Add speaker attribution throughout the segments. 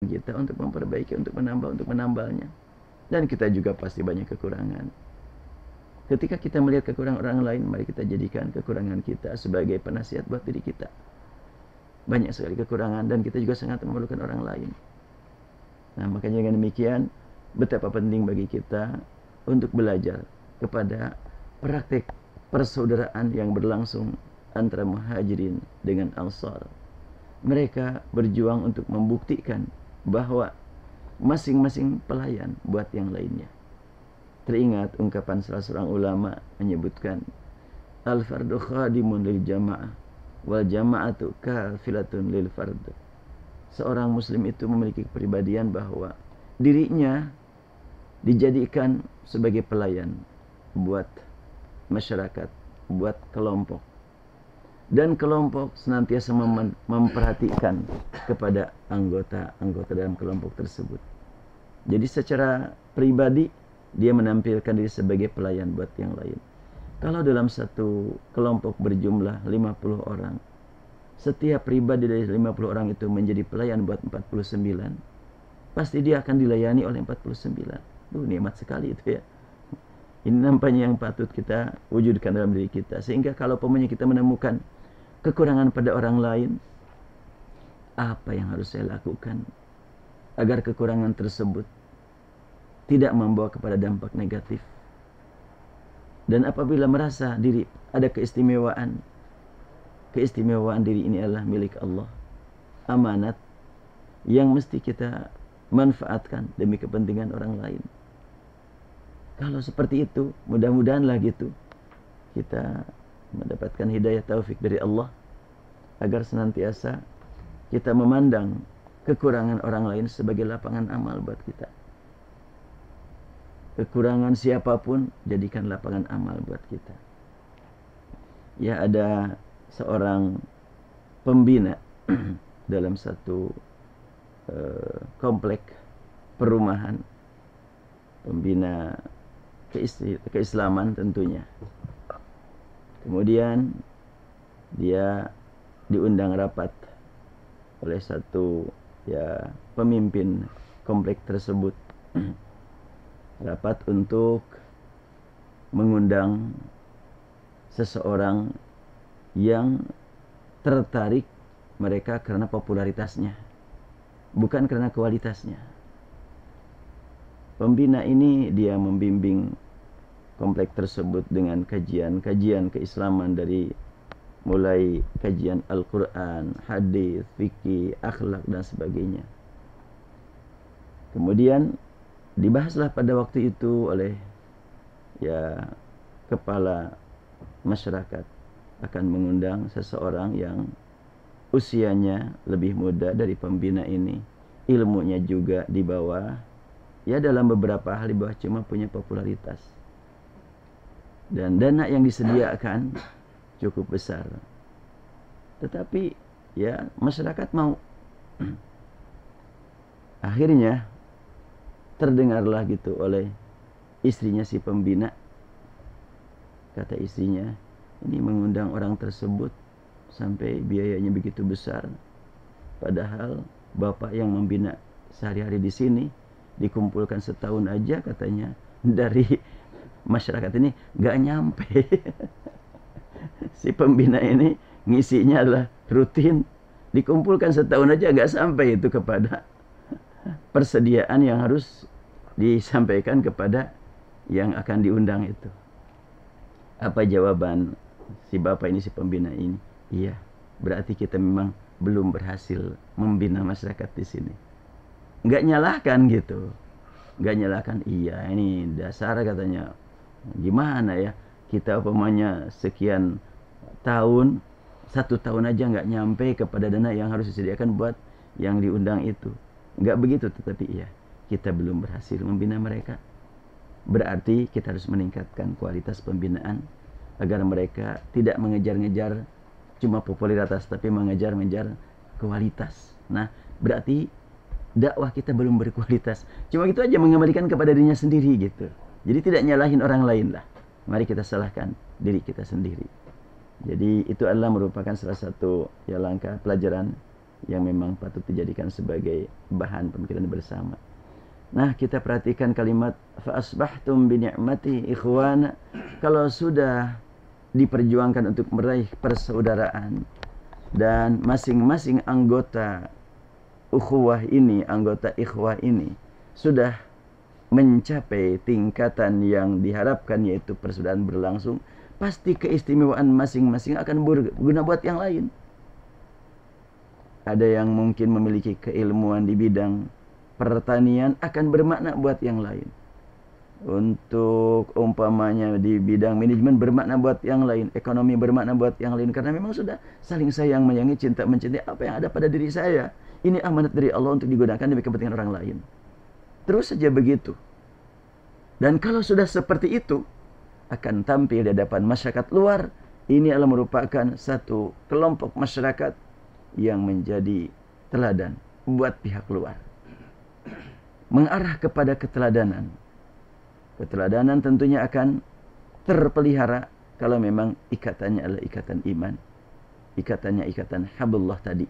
Speaker 1: kita untuk memperbaiki, untuk menambah, untuk menambahnya. Dan kita juga pasti banyak kekurangan. Ketika kita melihat kekurangan orang lain, mari kita jadikan kekurangan kita sebagai penasihat buat diri kita. Banyak sekali kekurangan dan kita juga sangat memerlukan orang lain. Nah, makanya dengan demikian, betapa penting bagi kita untuk belajar kepada praktik persaudaraan yang berlangsung antara muhajirin dengan ansar. Mereka berjuang untuk membuktikan bahwa masing-masing pelayan buat yang lainnya. Teringat ungkapan salah seorang ulama menyebutkan, al-fardu khadimun lil jama'ah wal jama'atu kafilatun lil fard. Seorang muslim itu memiliki kepribadian bahwa dirinya dijadikan sebagai pelayan buat masyarakat, buat kelompok. Dan kelompok senantiasa memperhatikan kepada anggota-anggota dalam kelompok tersebut. Jadi secara pribadi dia menampilkan diri sebagai pelayan buat yang lain. Kalau dalam satu kelompok berjumlah 50 orang, setiap pribadi dari 50 orang itu menjadi pelayan buat 49, pasti dia akan dilayani oleh 49. Nikmat sekali itu ya. Ini nampaknya yang patut kita wujudkan dalam diri kita. Sehingga kalau pemanya kita menemukan kekurangan pada orang lain, apa yang harus saya lakukan agar kekurangan tersebut tidak membawa kepada dampak negatif. Dan apabila merasa diri ada keistimewaan diri ini adalah milik Allah, amanat yang mesti kita manfaatkan demi kepentingan orang lain. Kalau seperti itu, mudah-mudahanlah gitu kita mendapatkan hidayah taufik dari Allah agar senantiasa kita memandang kekurangan orang lain sebagai lapangan amal buat kita. Kekurangan siapapun jadikan lapangan amal buat kita. Ya, ada seorang pembina dalam satu komplek perumahan, pembina keislaman tentunya. Kemudian dia diundang rapat oleh satu pemimpin komplek tersebut. Rapat untuk mengundang seseorang yang tertarik mereka karena popularitasnya, bukan karena kualitasnya. Pembina ini dia membimbing komplek tersebut dengan kajian-kajian keislaman, dari mulai kajian Al-Quran, hadis, fikih, akhlak dan sebagainya. Kemudian dibahaslah pada waktu itu oleh kepala masyarakat akan mengundang seseorang yang usianya lebih muda dari pembina ini, ilmunya juga di bawah, dalam beberapa hal di bawah, cuma punya popularitas. Dan dana yang disediakan cukup besar. Tetapi masyarakat mau. Akhirnya terdengarlah gitu oleh istrinya si pembina. Kata istrinya, ini mengundang orang tersebut sampai biayanya begitu besar, padahal bapak yang membina sehari-hari di sini dikumpulkan setahun aja katanya dari masyarakat ini gak nyampe. Si pembina ini ngisinya adalah rutin, dikumpulkan setahun aja gak sampai itu kepada persediaan yang harus disampaikan kepada yang akan diundang itu. Apa jawaban si bapak ini, si pembina ini? Iya, berarti kita memang belum berhasil membina masyarakat di sini. Nggak nyalahkan gitu, nggak nyalahkan. Iya, ini dasar katanya. Gimana ya, kita umpamanya sekian tahun, 1 tahun aja nggak nyampe kepada dana yang harus disediakan buat yang diundang itu. Nggak begitu, tetapi kita belum berhasil membina mereka. Berarti kita harus meningkatkan kualitas pembinaan agar mereka tidak mengejar-ngejar cuma popularitas, tapi mengejar-ngejar kualitas. Nah, berarti dakwah kita belum berkualitas. Cuma itu aja, mengembalikan kepada dirinya sendiri gitu. Jadi tidak nyalahin orang lain lah. Mari kita salahkan diri kita sendiri. Jadi itu adalah merupakan salah satu langkah pelajaran yang memang patut dijadikan sebagai bahan pemikiran bersama. Nah, kita perhatikan kalimat fa asbahtum bi ni'mati ikhwana. Kalau sudah diperjuangkan untuk meraih persaudaraan dan masing-masing anggota ukhuwah ini, anggota ikhwah ini sudah mencapai tingkatan yang diharapkan, yaitu persaudaraan berlangsung, pasti keistimewaan masing-masing akan berguna buat yang lain. Ada yang mungkin memiliki keilmuan di bidang pertanian akan bermakna buat yang lain. Untuk umpamanya di bidang manajemen bermakna buat yang lain, ekonomi bermakna buat yang lain, karena memang sudah saling sayang menyayangi, cinta mencintai apa yang ada pada diri saya. Ini amanat dari Allah untuk digunakan demi kepentingan orang lain. Terus saja begitu. Dan kalau sudah seperti itu, akan tampil di hadapan masyarakat luar. Ini adalah merupakan satu kelompok masyarakat yang menjadi teladan buat pihak luar. Mengarah kepada keteladanan. Keteladanan tentunya akan terpelihara kalau memang ikatannya adalah ikatan iman. Ikatannya ikatan hablullah tadi.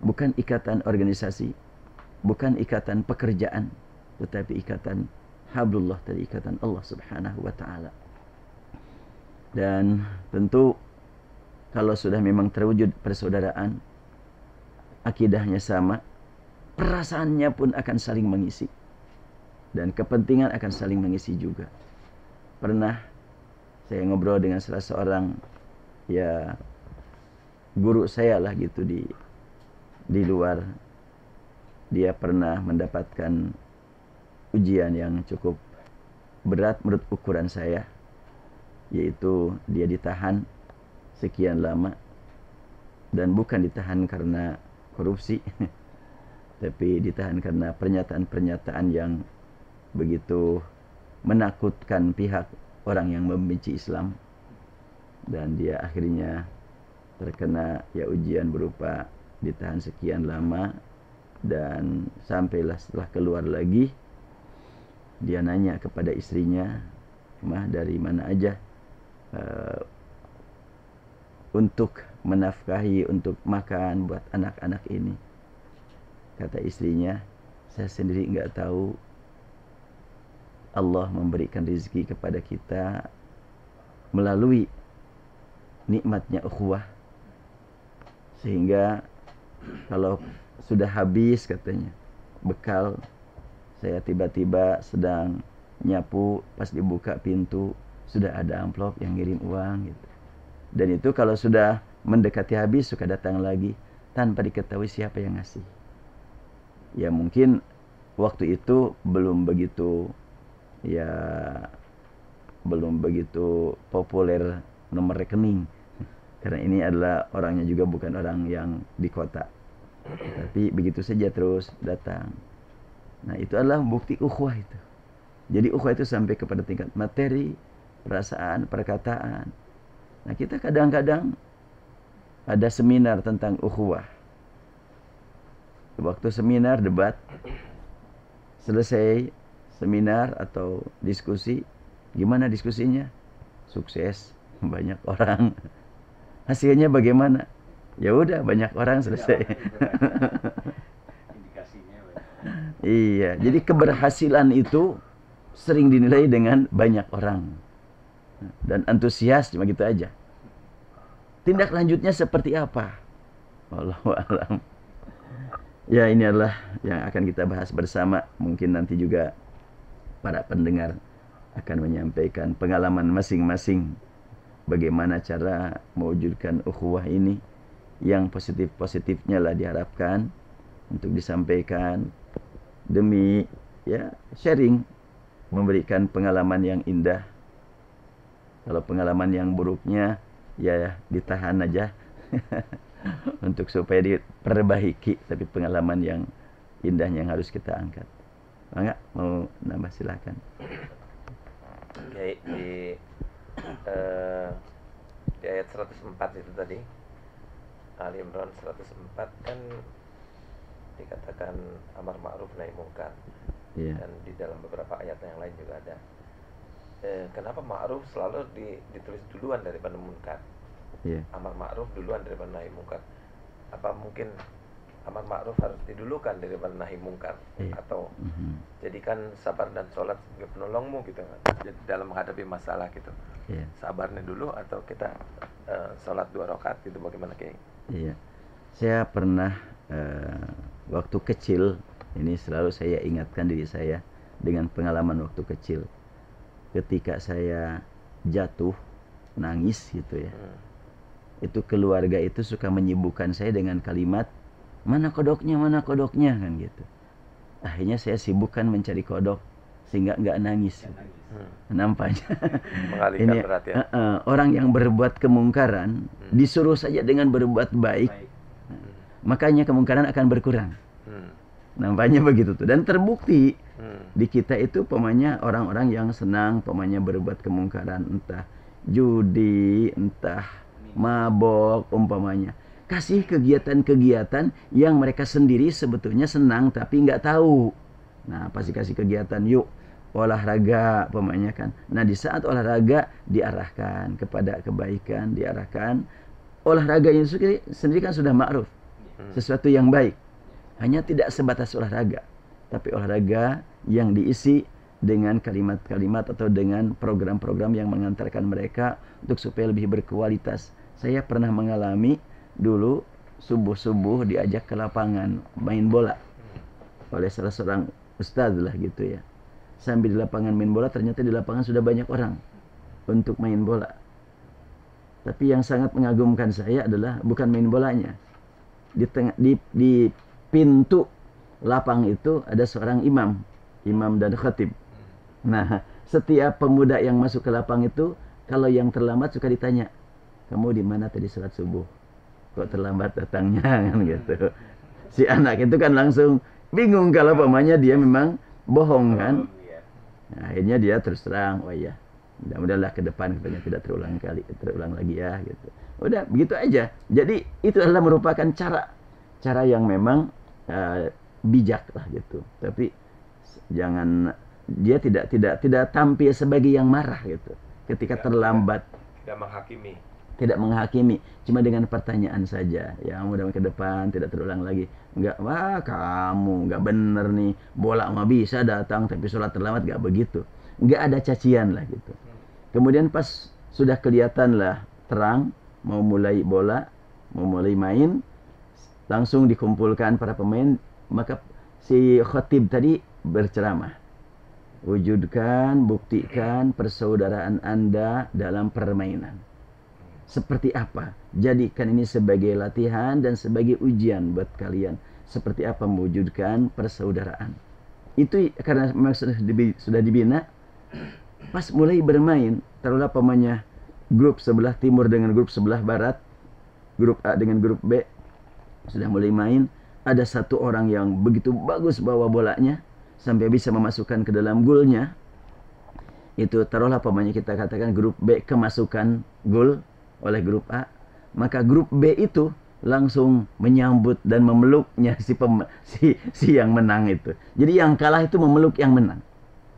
Speaker 1: Bukan ikatan organisasi, bukan ikatan pekerjaan, tetapi ikatan hablullah tadi, ikatan Allah Subhanahu wa taala. Dan tentu kalau sudah memang terwujud persaudaraan, akidahnya sama, perasaannya pun akan saling mengisi. Dan kepentingan akan saling mengisi juga. Pernah saya ngobrol dengan salah seorang, ya guru saya lah gitu, di luar. Dia pernah mendapatkan ujian yang cukup berat menurut ukuran saya, yaitu dia ditahan sekian lama, dan bukan ditahan karena korupsi tapi ditahan karena pernyataan-pernyataan yang begitu menakutkan pihak orang yang membenci Islam. Dan dia akhirnya terkena ya ujian berupa ditahan sekian lama, dan sampailah setelah keluar lagi dia nanya kepada istrinya, "Mah, dari mana aja untuk menafkahi, untuk makan buat anak-anak ini?" Kata istrinya, "Saya sendiri nggak tahu. Allah memberikan rezeki kepada kita melalui nikmatnya ukhuwah, sehingga kalau sudah habis," katanya, "bekal, saya tiba-tiba sedang nyapu, pas dibuka pintu sudah ada amplop yang ngirim uang gitu. Dan itu kalau sudah mendekati habis suka datang lagi tanpa diketahui siapa yang ngasih." Ya mungkin waktu itu belum begitu populer nomor rekening, karena ini adalah orangnya juga bukan orang yang di kota, tapi begitu saja terus datang. Nah, itu adalah bukti ukhuwah itu. Jadi ukhuwah itu sampai kepada tingkat materi, perasaan, perkataan. Nah, kita kadang-kadang ada seminar tentang ukhuwah. Waktu seminar debat, selesai seminar atau diskusi, gimana diskusinya? Sukses, banyak orang. Hasilnya bagaimana? Ya udah, banyak orang, selesai. Iya, jadi keberhasilan itu sering dinilai dengan banyak orang dan antusias, cuma gitu aja. Tindak lanjutnya seperti apa? Wallahu a'lam. Ya, ini adalah yang akan kita bahas bersama. Mungkin nanti juga para pendengar akan menyampaikan pengalaman masing-masing, bagaimana cara mewujudkan ukhuwah ini. Yang positif-positifnya lah diharapkan untuk disampaikan demi ya sharing, memberikan pengalaman yang indah. Kalau pengalaman yang buruknya ya ditahan aja untuk supaya diperbaiki, tapi pengalaman yang indahnya yang harus kita angkat. Enggak mau nambah, silakan.
Speaker 2: Oke, di ayat 104 itu tadi, Ali Imran 104 kan dikatakan amar ma'ruf nahi mungkar.
Speaker 1: Yeah.
Speaker 2: Dan di dalam beberapa ayat yang lain juga ada. Kenapa ma'ruf selalu ditulis duluan daripada munkar?
Speaker 1: Yeah.
Speaker 2: Amar ma'ruf duluan daripada nahi mungkar. Apa mungkin amar ma'ruf harus didulukan daripada nahi mungkar,
Speaker 1: Iya.
Speaker 2: atau jadikan sabar dan sholat sebagai penolongmu gitu kan. Jadi dalam menghadapi masalah gitu.
Speaker 1: Iya.
Speaker 2: Sabarnya dulu atau kita sholat 2 rakaat gitu, bagaimana Kiai?
Speaker 1: Iya. Saya pernah waktu kecil, ini selalu saya ingatkan diri saya dengan pengalaman waktu kecil. Ketika saya jatuh, nangis gitu ya. Itu keluarga itu suka menyibukkan saya dengan kalimat, mana kodoknya kan gitu. Akhirnya saya sibukkan mencari kodok sehingga nggak nangis. Nampaknya
Speaker 2: Mengalihkan
Speaker 1: ini
Speaker 2: perhatian.
Speaker 1: orang yang berbuat kemungkaran disuruh saja dengan berbuat baik, makanya kemungkaran akan berkurang. Nampaknya begitu tuh, dan terbukti di kita itu pemanya orang-orang yang senang pemanya berbuat kemungkaran, entah judi, entah mabok umpamanya, kasih kegiatan-kegiatan yang mereka sendiri sebetulnya senang tapi nggak tahu. Nah, pasti kasih kegiatan, yuk olahraga pemanya kan. Nah, di saat olahraga diarahkan kepada kebaikan, diarahkan olahraga yang sendiri kan sudah ma'ruf, sesuatu yang baik. Hanya tidak sebatas olahraga, tapi olahraga yang diisi dengan kalimat-kalimat atau dengan program-program yang mengantarkan mereka untuk supaya lebih berkualitas. Saya pernah mengalami dulu subuh-subuh diajak ke lapangan main bola oleh salah seorang ustadz lah gitu ya. Sambil di lapangan main bola, ternyata di lapangan sudah banyak orang untuk main bola. Tapi yang sangat mengagumkan saya adalah bukan main bolanya. Di pintu lapang itu ada seorang imam dan khatib. Nah, setiap pemuda yang masuk ke lapang itu, kalau yang terlambat suka ditanya, kamu di mana tadi sholat subuh? Kok terlambat datangnya kan gitu. Si anak itu kan langsung bingung kalau pamanya dia memang bohong kan. Nah, akhirnya dia terus terang, oh iya, mudah-mudahan ke depan katanya tidak terulang lagi ya gitu. Udah begitu aja. Jadi itu adalah merupakan cara yang memang bijak lah gitu. Tapi jangan, dia tidak tampil sebagai yang marah gitu ketika terlambat. Tidak menghakimi, cuma dengan pertanyaan saja. Ya, mudah-mudahan ke depan tidak terulang lagi. Enggak, wah kamu enggak bener nih, bola mah bisa datang tapi sholat terlambat, enggak begitu. Enggak ada cacian lah gitu. Kemudian pas sudah kelihatan lah terang, mau mulai bola, mau mulai main, langsung dikumpulkan para pemain, maka si khatib tadi berceramah. Wujudkan, buktikan persaudaraan Anda dalam permainan. Seperti apa? Jadikan ini sebagai latihan dan sebagai ujian buat kalian. Seperti apa mewujudkan persaudaraan. Itu karena memang sudah dibina. Pas mulai bermain, taruhlah pemainnya grup sebelah timur dengan grup sebelah barat, grup A dengan grup B, sudah mulai main. Ada satu orang yang begitu bagus bawa bolanya sampai bisa memasukkan ke dalam golnya. Itu taruhlah pemainnya kita katakan grup B kemasukan gol oleh grup A, maka grup B itu langsung menyambut dan memeluknya si yang menang itu. Jadi yang kalah itu memeluk yang menang.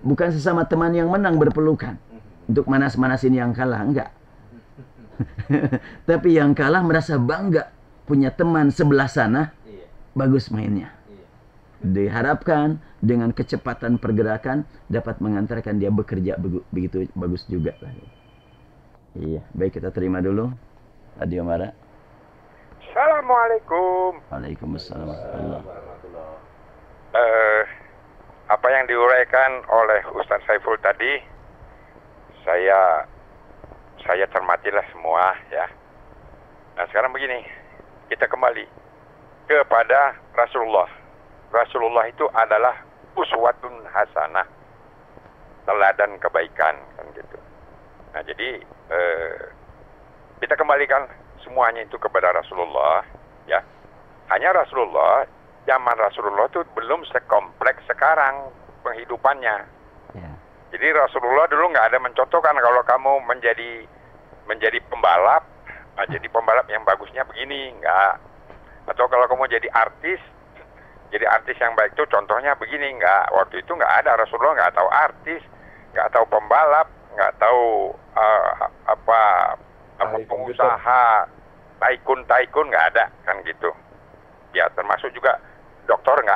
Speaker 1: Bukan sesama teman yang menang berpelukan untuk manas-manasin yang kalah, enggak. Tapi yang kalah merasa bangga punya teman sebelah sana bagus mainnya. Diharapkan dengan kecepatan pergerakan dapat mengantarkan dia bekerja begitu bagus juga lah. Iya, baik, kita terima dulu. Adi Omara.
Speaker 3: Assalamualaikum.
Speaker 1: Waalaikumsalam warahmatullahi.
Speaker 3: Apa yang diuraikan oleh Ustaz Saiful tadi, saya cermatilah semua ya. Nah, sekarang begini, kita kembali kepada Rasulullah. Rasulullah itu adalah uswatun hasanah, teladan kebaikan kan gitu. Nah, jadi kita kembalikan semuanya itu kepada Rasulullah ya. Hanya Rasulullah, zaman Rasulullah itu belum sekompleks sekarang penghidupannya ya. Jadi Rasulullah dulu nggak ada mencontohkan kalau kamu menjadi pembalap, jadi pembalap yang bagusnya begini, nggak. Atau kalau kamu jadi artis yang baik itu contohnya begini, nggak. Waktu itu nggak ada, Rasulullah nggak tahu artis, nggak tahu pembalap, nggak tahu pengusaha, taikun nggak ada kan gitu. ya termasuk juga dokter nggak